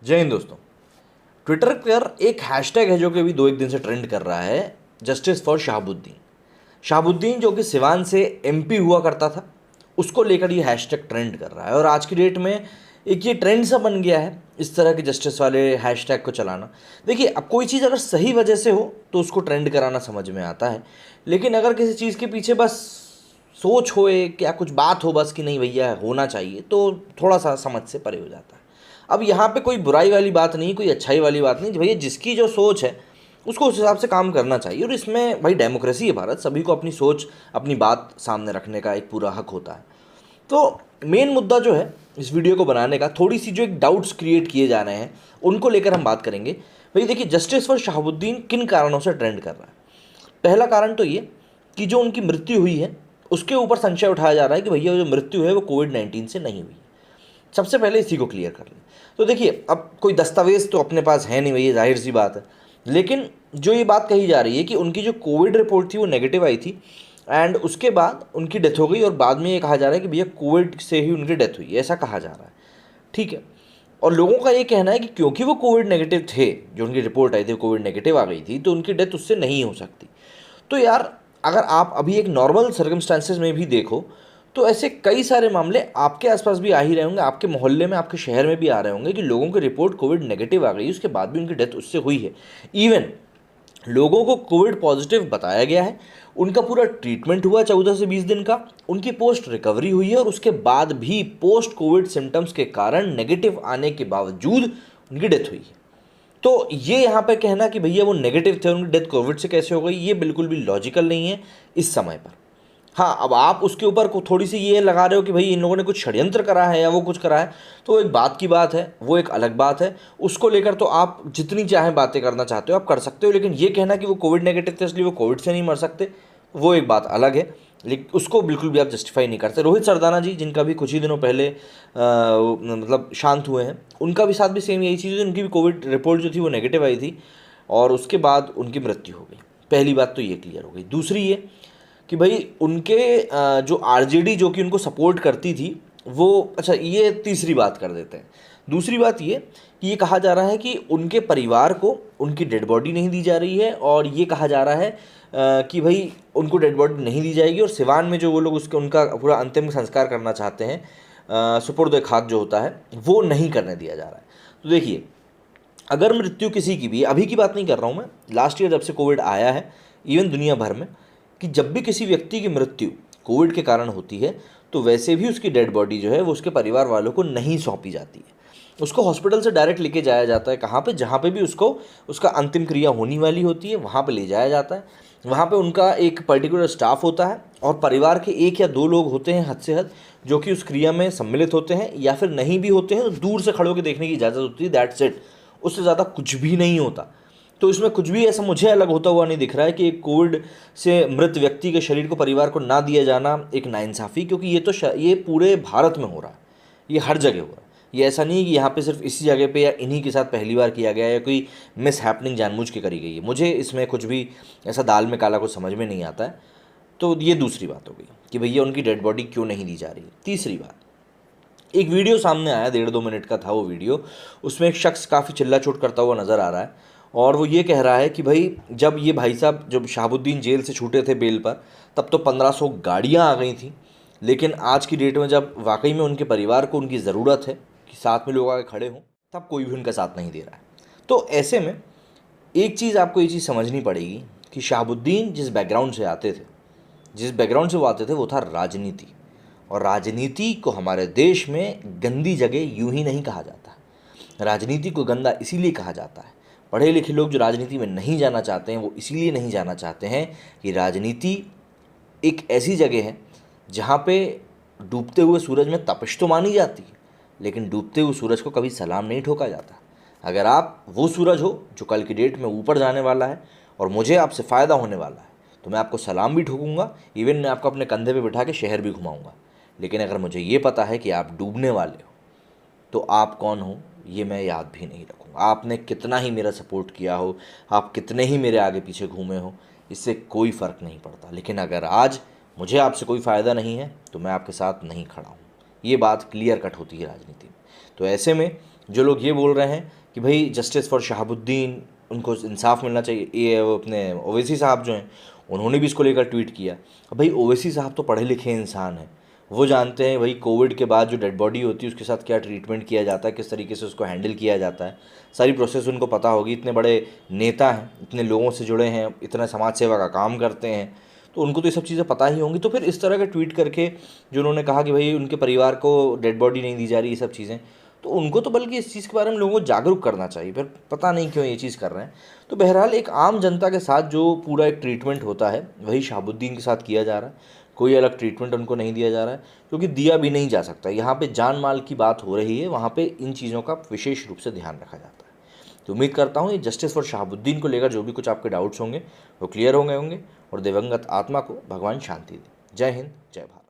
जय हिंद दोस्तों। ट्विटर पर एक हैशटैग है जो कि अभी 2-1 दिन से ट्रेंड कर रहा है, जस्टिस फॉर शहाबुद्दीन। शहाबुद्दीन जो कि सिवान से एमपी हुआ करता था, उसको लेकर ये हैशटैग ट्रेंड कर रहा है और आज की डेट में एक ये ट्रेंड सा बन गया है इस तरह के जस्टिस वाले हैशटैग को चलाना। देखिए, अब कोई चीज़ अगर सही वजह से हो तो उसको ट्रेंड कराना समझ में आता है, लेकिन अगर किसी चीज़ के पीछे बस सोच होए, क्या कुछ बात हो बस कि नहीं भैया होना चाहिए, तो थोड़ा सा समझ से परे हो जाता है। अब यहाँ पे कोई बुराई वाली बात नहीं, कोई अच्छाई वाली बात नहीं, भैया जिसकी जो सोच है उसको उस हिसाब से काम करना चाहिए। और इसमें भाई डेमोक्रेसी है भारत, सभी को अपनी सोच अपनी बात सामने रखने का एक पूरा हक होता है। तो मेन मुद्दा जो है इस वीडियो को बनाने का, थोड़ी सी जो एक डाउट्स क्रिएट किए जा रहे हैं उनको लेकर हम बात करेंगे। भाई देखिए, जस्टिस फॉर शहाबुद्दीन किन कारणों से ट्रेंड कर रहा है। पहला कारण तो ये कि जो उनकी मृत्यु हुई है उसके ऊपर संशय उठाया जा रहा है कि भैया जो मृत्यु है वो कोविड-19 से नहीं हुई। सबसे पहले इसी को क्लियर कर लें। तो देखिए, अब कोई दस्तावेज तो अपने पास है नहीं भैया, जाहिर सी बात है, लेकिन जो ये बात कही जा रही है कि उनकी जो कोविड रिपोर्ट थी वो नेगेटिव आई थी एंड उसके बाद उनकी डेथ हो गई और बाद में ये कहा जा रहा है कि भैया कोविड से ही उनकी डेथ हुई, ऐसा कहा जा रहा है। ठीक है, और लोगों का ये कहना है कि क्योंकि वो कोविड नेगेटिव थे, जो उनकी रिपोर्ट आई थी कोविड नेगेटिव आ गई थी, तो उनकी डेथ उससे नहीं हो सकती। तो यार, अगर आप अभी एक नॉर्मल सर्कमस्टांसेस में भी देखो तो ऐसे कई सारे मामले आपके आसपास भी आ ही रहे होंगे, आपके मोहल्ले में, आपके शहर में भी आ रहे होंगे कि लोगों की रिपोर्ट कोविड नेगेटिव आ गई, उसके बाद भी उनकी डेथ उससे हुई है। इवन लोगों को कोविड पॉजिटिव बताया गया है, उनका पूरा ट्रीटमेंट हुआ 14 से 20 दिन का, उनकी पोस्ट रिकवरी हुई है और उसके बाद भी पोस्ट कोविड सिम्टम्स के कारण नेगेटिव आने के बावजूद उनकी डेथ हुई है। तो ये यहाँ पे कहना कि भैया वो नेगेटिव थे, उनकी डेथ कोविड से कैसे हो गई, ये बिल्कुल भी लॉजिकल नहीं है इस समय पर। हाँ, अब आप उसके ऊपर को थोड़ी सी ये लगा रहे हो कि भाई इन लोगों ने कुछ षड्यंत्र करा है या वो कुछ करा है, तो एक बात की बात है, वो एक अलग बात है। उसको लेकर तो आप जितनी चाहें बातें करना चाहते हो आप कर सकते हो, लेकिन ये कहना कि वो कोविड नेगेटिव थे इसलिए वो कोविड से नहीं मर सकते, वो एक बात अलग है। लेकिन उसको बिल्कुल भी आप जस्टिफाई नहीं करते। रोहित सरदाना जी, जिनका भी कुछ ही दिनों पहले मतलब शांत हुए हैं, उनका भी साथ भी सेम यही चीज़ है, उनकी भी कोविड रिपोर्ट जो थी वो नेगेटिव आई थी और उसके बाद उनकी मृत्यु हो गई। पहली बात तो ये क्लियर हो गई। दूसरी ये कि भाई उनके जो आरजेडी जो कि उनको सपोर्ट करती थी वो, अच्छा ये तीसरी बात कर देते हैं। दूसरी बात ये कि ये कहा जा रहा है कि उनके परिवार को उनकी डेड बॉडी नहीं दी जा रही है और ये कहा जा रहा है कि भाई उनको डेड बॉडी नहीं दी जाएगी और सिवान में जो वो लोग उसके उनका पूरा अंतिम संस्कार करना चाहते हैं, सुपुर्द खाक जो होता है, वो नहीं करने दिया जा रहा है। तो देखिए, अगर मृत्यु किसी की भी, अभी की बात नहीं कर रहा हूँ मैं, लास्ट ईयर जब से कोविड आया है इवन दुनिया भर में, कि जब भी किसी व्यक्ति की मृत्यु कोविड के कारण होती है तो वैसे भी उसकी डेड बॉडी जो है वो उसके परिवार वालों को नहीं सौंपी जाती है, उसको हॉस्पिटल से डायरेक्ट लेके जाया जाता है। कहाँ पे? जहाँ पे भी उसको उसका अंतिम क्रिया होने वाली होती है वहाँ पे ले जाया जाता है। वहाँ पे उनका एक पर्टिकुलर स्टाफ होता है और परिवार के 1 या 2 लोग होते हैं हद से हद, जो कि उस क्रिया में सम्मिलित होते हैं, या फिर नहीं भी होते हैं तो दूर से खड़े होकर देखने की इजाज़त होती है, दैट्स इट। उससे ज़्यादा कुछ भी नहीं होता। तो इसमें कुछ भी ऐसा मुझे अलग होता हुआ नहीं दिख रहा है कि एक कोविड से मृत व्यक्ति के शरीर को परिवार को ना दिया जाना एक नाइंसाफ़ी, क्योंकि ये तो ये पूरे भारत में हो रहा है, ये हर जगह हो रहा है। ये ऐसा नहीं है कि यहाँ पे सिर्फ इसी जगह पे या इन्हीं के साथ पहली बार किया गया है या कोई मिस हैपनिंग जानबूझ के करी गई है। मुझे इसमें कुछ भी ऐसा दाल में काला कुछ समझ में नहीं आता है। तो ये दूसरी बात हो गई कि भैया उनकी डेड बॉडी क्यों नहीं दी जा रही। तीसरी बात, एक वीडियो सामने आया, 1.5-2 मिनट का था वो वीडियो। उसमें एक शख्स काफ़ी चिल्ला चोट करता हुआ नज़र आ रहा है और वो ये कह रहा है कि भाई जब ये भाई साहब जब शहाबुद्दीन जेल से छूटे थे बेल पर, तब तो 1500 गाड़ियाँ आ गई थी, लेकिन आज की डेट में जब वाकई में उनके परिवार को उनकी ज़रूरत है कि साथ में लोग आके खड़े हों, तब कोई भी उनका साथ नहीं दे रहा है। तो ऐसे में एक चीज़ आपको ये चीज़ समझनी पड़ेगी कि शहाबुद्दीन जिस बैकग्राउंड से आते थे, जिस बैकग्राउंड से वो आते थे, वो था राजनीति। और राजनीति को हमारे देश में गंदी जगह यूं ही नहीं कहा जाता। राजनीति को गंदा इसीलिए कहा जाता है, पढ़े लिखे लोग जो राजनीति में नहीं जाना चाहते हैं वो इसीलिए नहीं जाना चाहते हैं कि राजनीति एक ऐसी जगह है जहाँ पे डूबते हुए सूरज में तपिश तो मानी जाती है, लेकिन डूबते हुए सूरज को कभी सलाम नहीं ठोका जाता। अगर आप वो सूरज हो जो कल की डेट में ऊपर जाने वाला है और मुझे आपसे फ़ायदा होने वाला है, तो मैं आपको सलाम भी ठोकूंगा, इवन मैं आपको अपने कंधे पे बिठा के शहर भी घुमाऊंगा। लेकिन अगर मुझे ये पता है कि आप डूबने वाले हो, तो आप कौन हो ये मैं याद भी नहीं रखूँगा। आपने कितना ही मेरा सपोर्ट किया हो, आप कितने ही मेरे आगे पीछे घूमे हो, इससे कोई फ़र्क नहीं पड़ता। लेकिन अगर आज मुझे आपसे कोई फ़ायदा नहीं है तो मैं आपके साथ नहीं खड़ा हूँ। ये बात क्लियर कट होती है राजनीति में। तो ऐसे में जो लोग ये बोल रहे हैं कि भाई जस्टिस फॉर शहाबुद्दीन, उनको इंसाफ मिलना चाहिए, ये वो अपने ओवैसी साहब जो हैं उन्होंने भी इसको लेकर ट्वीट किया। अब भाई ओवैसी साहब तो पढ़े लिखे इंसान हैं, वो जानते हैं भाई कोविड के बाद जो डेड बॉडी होती है उसके साथ क्या ट्रीटमेंट किया जाता है, किस तरीके से उसको हैंडल किया जाता है, सारी प्रोसेस उनको पता होगी। इतने बड़े नेता हैं, इतने लोगों से जुड़े हैं, इतना समाज सेवा का काम करते हैं, तो उनको तो ये सब चीज़ें पता ही होंगी। तो फिर इस तरह का ट्वीट करके जो उन्होंने कहा कि भाई उनके परिवार को डेड बॉडी नहीं दी जा रही, ये सब चीज़ें, तो उनको तो बल्कि इस चीज़ के बारे में लोगों को जागरूक करना चाहिए, पर पता नहीं क्यों ये चीज़ कर रहे हैं। तो बहरहाल एक आम जनता के साथ जो पूरा एक ट्रीटमेंट होता है वही शहाबुद्दीन के साथ किया जा रहा है, कोई अलग ट्रीटमेंट उनको नहीं दिया जा रहा है, क्योंकि दिया भी नहीं जा सकता। यहाँ पे जान माल की बात हो रही है, वहाँ पे इन चीज़ों का विशेष रूप से ध्यान रखा जाता है। तो उम्मीद करता हूँ ये जस्टिस फॉर शहाबुद्दीन को लेकर जो भी कुछ आपके डाउट्स होंगे वो क्लियर हो गए होंगे, और दिवंगत आत्मा को भगवान शांति दे। जय हिंद, जय भारत।